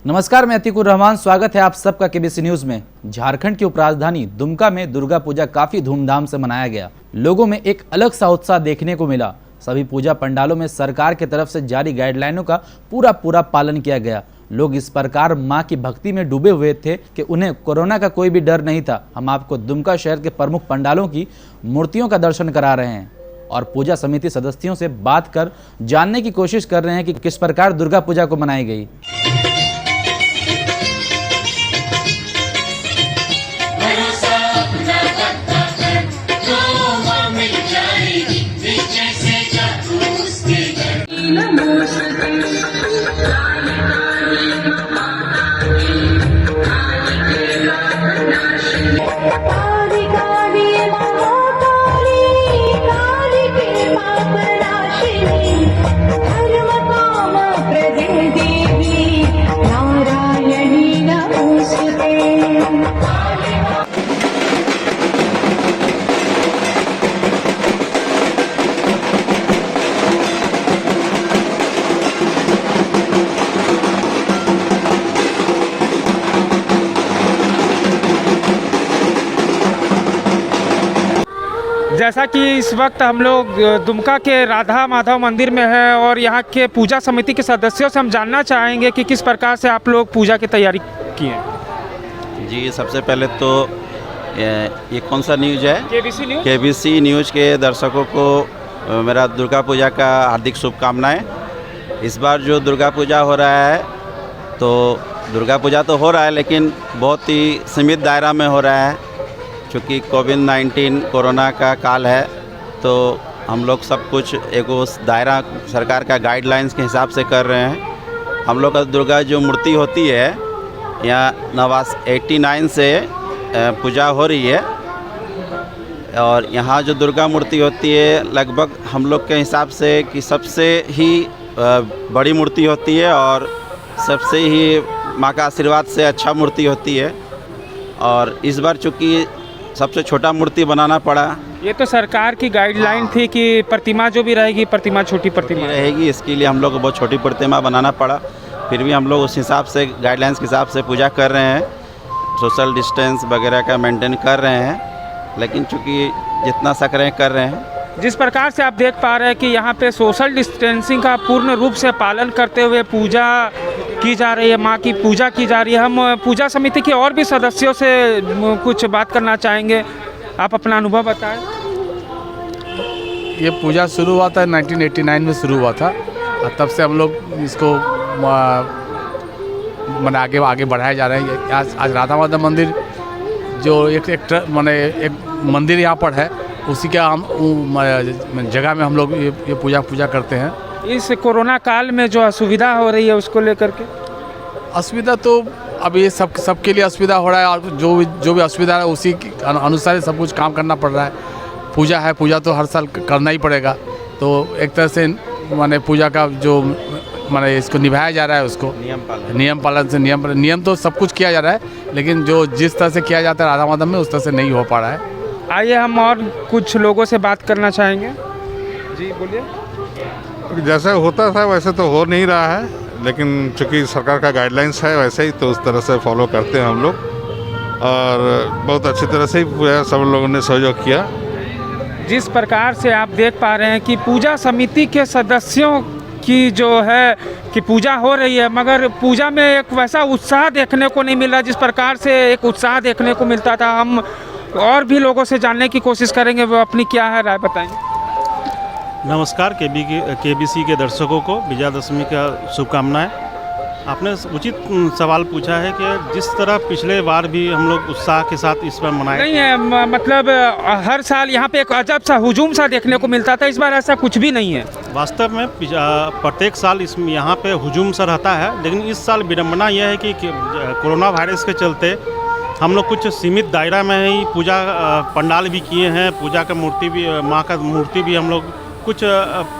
नमस्कार, मैं अतीकुर रहमान। स्वागत है आप सबका केबीसी न्यूज में। झारखंड की उपराजधानी दुमका में दुर्गा पूजा काफी धूमधाम से मनाया गया। लोगों में एक अलग सा उत्साह देखने को मिला। सभी पूजा पंडालों में सरकार की तरफ से जारी गाइडलाइनों का पूरा पालन किया गया। लोग इस प्रकार मां की भक्ति में डूबे हुए थे कि उन्हें कोरोना का कोई भी डर नहीं था। हम आपको दुमका शहर के प्रमुख पंडालों की मूर्तियों का दर्शन करा रहे हैं और पूजा समिति सदस्यों से बात कर जानने की कोशिश कर रहे हैं कि किस प्रकार दुर्गा पूजा को मनाई गई। जैसा कि इस वक्त हम लोग दुमका के राधा माधव मंदिर में हैं और यहाँ के पूजा समिति के सदस्यों से हम जानना चाहेंगे कि किस प्रकार से आप लोग पूजा की तैयारी की है। जी, सबसे पहले तो ये कौन सा न्यूज़ है? KBC news. केबीसी न्यूज़ के दर्शकों को मेरा दुर्गा पूजा का हार्दिक शुभकामनाएं। इस बार जो दुर्गा पूजा हो रहा है, तो दुर्गा पूजा तो हो रहा है लेकिन बहुत ही सीमित दायरा में हो रहा है। चूँकि कोविड-19 कोरोना का काल है, तो हम लोग सब कुछ एक उस दायरा सरकार का गाइडलाइंस के हिसाब से कर रहे हैं। हम लोग का दुर्गा जो मूर्ति होती है यहाँ 89 से पूजा हो रही है और यहाँ जो दुर्गा मूर्ति होती है लगभग हम लोग के हिसाब से कि सबसे ही बड़ी मूर्ति होती है और सबसे ही माँ का आशीर्वाद से अच्छा मूर्ति होती है। और इस बार चूँकि सबसे छोटा मूर्ति बनाना पड़ा। ये तो सरकार की गाइडलाइन थी कि प्रतिमा जो भी रहेगी प्रतिमा छोटी प्रतिमा रहेगी, इसके लिए हम लोग को बहुत छोटी प्रतिमा बनाना पड़ा। फिर भी हम लोग उस हिसाब से गाइडलाइंस के हिसाब से पूजा कर रहे हैं, सोशल डिस्टेंस वगैरह का मेंटेन कर रहे हैं, लेकिन चूँकि जितना सक रहे हैं कर रहे हैं। जिस प्रकार से आप देख पा रहे हैं कि यहाँ पे सोशल डिस्टेंसिंग का पूर्ण रूप से पालन करते हुए पूजा की जा रही है, माँ की पूजा की जा रही है। हम पूजा समिति के और भी सदस्यों से कुछ बात करना चाहेंगे। आप अपना अनुभव बताएं। ये पूजा शुरू हुआ था 1989 में शुरू हुआ था और तब से हम लोग इसको मैंने आगे बढ़ाए जा रहे हैं। आज राधा माधव मंदिर जो एक मंदिर यहाँ पर है, उसी का हम जगह में हम लोग ये पूजा करते हैं। इस कोरोना काल में जो असुविधा हो रही है उसको लेकर के? असुविधा तो अब ये सबके लिए असुविधा हो रहा है और जो भी असुविधा है उसी के अनुसार सब कुछ काम करना पड़ रहा है। पूजा तो हर साल करना ही पड़ेगा, तो एक तरह से माने पूजा का जो माने इसको निभाया जा रहा है, उसको नियम पालन से नियम तो सब कुछ किया जा रहा है, लेकिन जो जिस तरह से किया जाता है राधा माधव में उस तरह से नहीं हो पा रहा है। आइए हम और कुछ लोगों से बात करना चाहेंगे। जी बोलिए। जैसे होता था वैसे तो हो नहीं रहा है, लेकिन चूँकि सरकार का गाइडलाइंस है वैसे ही तो उस तरह से फॉलो करते हैं हम लोग और बहुत अच्छी तरह से ही सब लोगों ने सहयोग किया। जिस प्रकार से आप देख पा रहे हैं कि पूजा समिति के सदस्यों की जो है कि पूजा हो रही है, मगर पूजा में एक वैसा उत्साह देखने को नहीं मिल रहा जिस प्रकार से एक उत्साह देखने को मिलता था। हम और भी लोगों से जानने की कोशिश करेंगे, वो अपनी क्या है राय बताएंगे। नमस्कार, केबीसी के दर्शकों को विजयादशमी का शुभकामनाएं। आपने उचित सवाल पूछा है कि जिस तरह पिछले बार भी हम लोग उत्साह के साथ इस बार मनाए नहीं है, मतलब हर साल यहाँ पे एक अजब सा हुजूम सा देखने को मिलता था, इस बार ऐसा कुछ भी नहीं है। वास्तव में प्रत्येक साल इसमें यहाँ पे हुजूम सा रहता है, लेकिन इस साल विडम्बना यह है कि कोरोना वायरस के चलते हम लोग कुछ सीमित दायरा में ही पूजा पंडाल भी किए हैं। पूजा का मूर्ति भी, माँ का मूर्ति भी हम लोग कुछ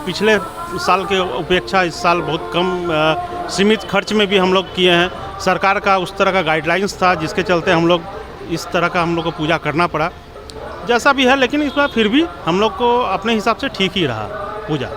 पिछले साल के अपेक्षा इस साल बहुत कम सीमित खर्च में भी हम लोग किए हैं। सरकार का उस तरह का गाइडलाइंस था जिसके चलते हम लोग इस तरह का हम लोग को पूजा करना पड़ा। जैसा भी है, लेकिन इस बार फिर भी हम लोग को अपने हिसाब से ठीक ही रहा पूजा।